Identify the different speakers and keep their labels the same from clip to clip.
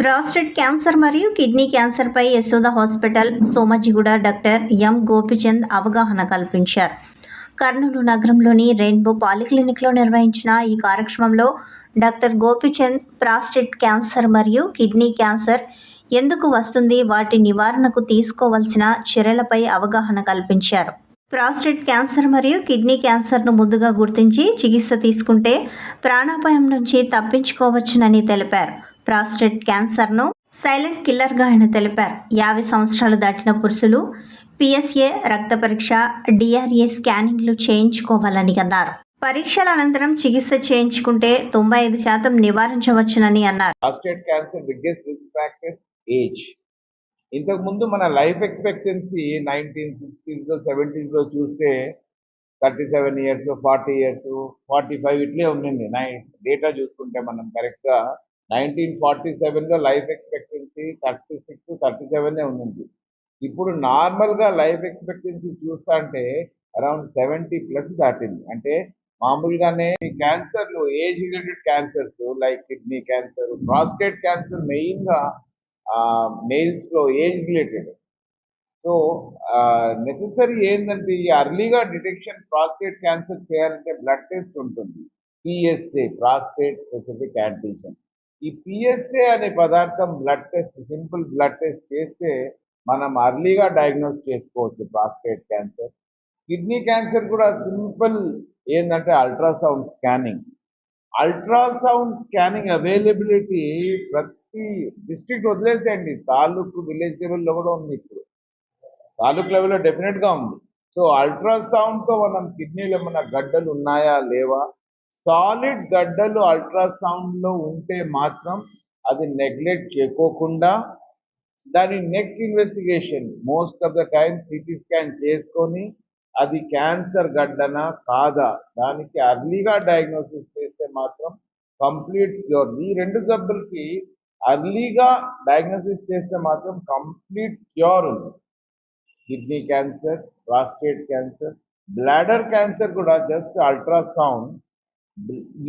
Speaker 1: Prostate cancer మరియు kidney క్యాన్సర్పై Yashoda hospital Somajiguda doctor M Gopichand అవగాహన కల్పించారు. కర్నూలు నగరంలోని రెయిన్బో పాలిక్లినిక్లో నిర్వహించిన ఈ కార్యక్రమంలో డాక్టర్ గోపిచంద్ ప్రాస్టేట్ క్యాన్సర్ మరియు కిడ్నీ క్యాన్సర్ ఎందుకు వస్తుంది, వాటి నివారణకు తీసుకోవాల్సిన చర్యలపై అవగాహన కల్పించారు. ప్రాస్టేట్ క్యాన్సర్ మరియు కిడ్నీ క్యాన్సర్ను ముందుగా గుర్తించి చికిత్స తీసుకుంటే ప్రాణాపాయం నుంచి తప్పించుకోవచ్చునని తెలిపారు. ప్రాస్టేట్ క్యాన్సర్ను సైలెంట్ కిల్లర్గా ఆయన తెలిపారు. 50 సంవత్సరాలు దాటిన పురుషులు పిఎస్ఏ రక్త పరీక్ష, డిఆర్ఏ స్కానింగ్లు చేయించుకోవాలని అన్నారు. పరీక్షల అనంతరం చికిత్స చేయించుకుంటే 95% నివారించవచ్చునని అన్నారు.
Speaker 2: Prostate cancer biggest risk factor age. ఇంతకు ముందు మన లైఫ్ ఎక్స్పెక్టెన్సీ 1960s 70s చూస్తే 37 ఇయర్స్, 40 ఇయర్స్, 45 ఇట్లే ఉండింది. డేటా చూసుకుంటే మనం కరెక్ట్గా 1947లో లైఫ్ ఎక్స్పెక్టెన్సీ 36, 37 ఉండింది. ఇప్పుడు నార్మల్గా లైఫ్ ఎక్స్పెక్టెన్సీ చూస్తా అంటే అరౌండ్ 70+ దాటింది. అంటే మామూలుగానే క్యాన్సర్లు, age related cancers like kidney cancer, prostate cancer మెయిన్గా మేల్స్లో ఏజ్ రిలేటెడ్. సో నెసెసరీ ఏంటంటే ఈ అర్లీగా డిటెక్షన్ ప్రాస్టేట్ క్యాన్సర్ చేయాలంటే బ్లడ్ టెస్ట్ ఉంటుంది. PSA, prostate specific antigen. ఈ పిఎస్ఏ అనే పదార్థం blood test, simple blood test చేస్తే మనం అర్లీగా డయాగ్నోస్ చేసుకోవచ్చు ప్రాస్టేట్ క్యాన్సర్. కిడ్నీ క్యాన్సర్ కూడా సింపుల్ ఏంటంటే ultrasound scanning. Ultrasound scanning availability ప్రతి డిస్ట్రిక్ట్ వదిలేసేయండి, తాలూకు విలేజ్ లెవెల్లో కూడా ఉంది. ఇప్పుడు తాలూకు లెవెల్లో డెఫినెట్గా ఉంది. సో అల్ట్రాసౌండ్తో మనం కిడ్నీలో ఏమైనా గడ్డలు ఉన్నాయా లేవా, సాలిడ్ గడ్డలు అల్ట్రాసౌండ్లో ఉంటే మాత్రం అది నెగ్లెక్ట్ చేయకోకుండా దాని next investigation most of the time CT scan చేసుకొని అది క్యాన్సర్ గడ్డనా కాదా దానికి అర్లీగా డయాగ్నోసిస్ చేస్తే మాత్రం కంప్లీట్ క్యూర్. ఈ రెండు జబ్బులకి అర్లీగా డయాగ్నోసిస్ చేస్తే మాత్రం కంప్లీట్ క్యూర్ ఉంది. Kidney cancer, prostate cancer, bladder cancer కూడా జస్ట్ అల్ట్రాసౌండ్,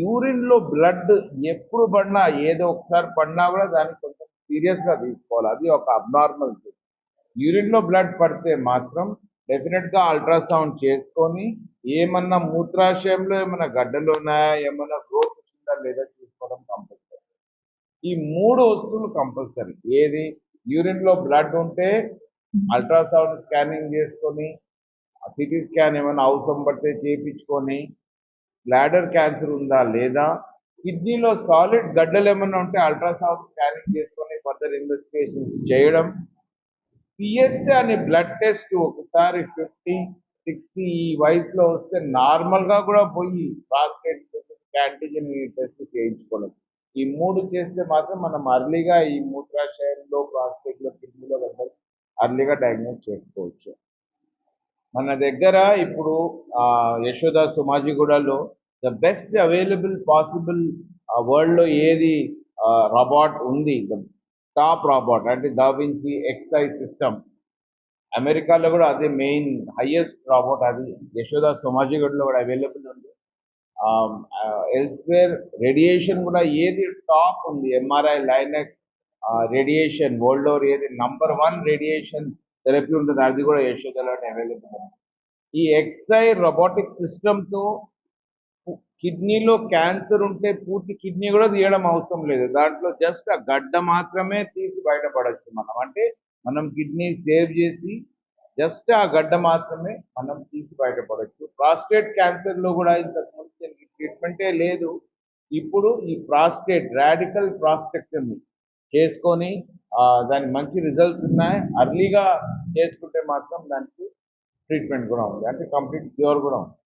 Speaker 2: యూరిన్లో బ్లడ్ ఎప్పుడు పడినా, ఏదో ఒకసారి పడినా కూడా దాన్ని కొంచెం సీరియస్గా తీసుకోవాలి. అది ఒక అబ్నార్మల్ థింగ్. యూరిన్లో బ్లడ్ పడితే మాత్రం డెఫినెట్గా అల్ట్రాసౌండ్ చేసుకొని ఏమన్నా మూత్రాశయంలో ఏమైనా గడ్డలు ఉన్నాయా, ఏమన్నా గ్రోత్ వచ్చిందా లేదా చూసుకోవడం కంపల్సరీ. ఈ 3 వస్తువులు కంపల్సరీ. ఏది, యూరిన్లో బ్లడ్ ఉంటే అల్ట్రాసౌండ్ స్కానింగ్ చేసుకొని, సిటీ స్కాన్ ఏమైనా అవసరం పడితే చేయించుకొని, బ్లాడర్ క్యాన్సర్ ఉందా లేదా, కిడ్నీలో సాలిడ్ గడ్డలు ఏమైనా ఉంటే అల్ట్రాసౌండ్ స్కానింగ్ చేసుకొని ఫర్దర్ ఇన్వెస్టిగేషన్స్ చేయడం. పిఎస్ఏ అనే బ్లడ్ టెస్ట్ ఒకసారి 50, 60 ఈ వయసులో వస్తే నార్మల్గా కూడా పోయి ప్రాస్టేట్ యాంటీజెన్ టెస్ట్ చేయించుకోవడం. ఈ 3 చేస్తే మాత్రం మనం అర్లీగా ఈ మూత్రాశయంలో, ప్రాస్టేట్లో, కిడ్నీలో గడ్డలు అర్లీగా డయాగ్నోస్ చేసుకోవచ్చు. మన దగ్గర ఇప్పుడు యశోద సోమాజిగూడలో ద బెస్ట్ అవైలబుల్ పాసిబుల్ వరల్డ్లో ఏది రోబోట్ ఉంది, టాప్ రోబోట్ అంటే దా వించి XI సిస్టమ్. అమెరికాలో కూడా అదే మెయిన్ హైయెస్ట్ రోబోట్, అది యశోద సోమాజిగూడలో కూడా అవైలబుల్ ఉంది. ఎల్స్వేర్ రేడియేషన్ కూడా ఏది టాప్ ఉంది, MRI, లైనెక్స్ రేడియేషన్ వరల్డ్లో ఏది నంబర్ 1 రేడియేషన్ థెరపీ ఉంటుంది, అది కూడా యశోదలోనే అవైలబుల్ ఉంది. ఈ XI రోబోటిక్ సిస్టమ్తో కిడ్నీలో క్యాన్సర్ ఉంటే పూర్తి కిడ్నీ కూడా తీయడం అవసరం లేదు. దాంట్లో జస్ట్ ఆ గడ్డ మాత్రమే తీసి బయటపడచ్చు. అంటే మనం కిడ్నీ సేవ్ చేసి జస్ట్ ఆ గడ్డ మాత్రమే మనం తీసి బయటపడచ్చు. ప్రాస్టేట్ క్యాన్సర్లో కూడా ఇంతకుముందు దీనికి ట్రీట్మెంటే లేదు. ఇప్పుడు ఈ ప్రాస్టేట్ రాడికల్ ప్రాస్టెక్టమీ చేసుకొని దానికి మంచి రిజల్ట్స్ ఉన్నాయి. అర్లీగా చేసుకుంటే మాత్రం దానికి ట్రీట్మెంట్ కూడా ఉంది, అంటే కంప్లీట్ క్యూర్ కూడా ఉంది.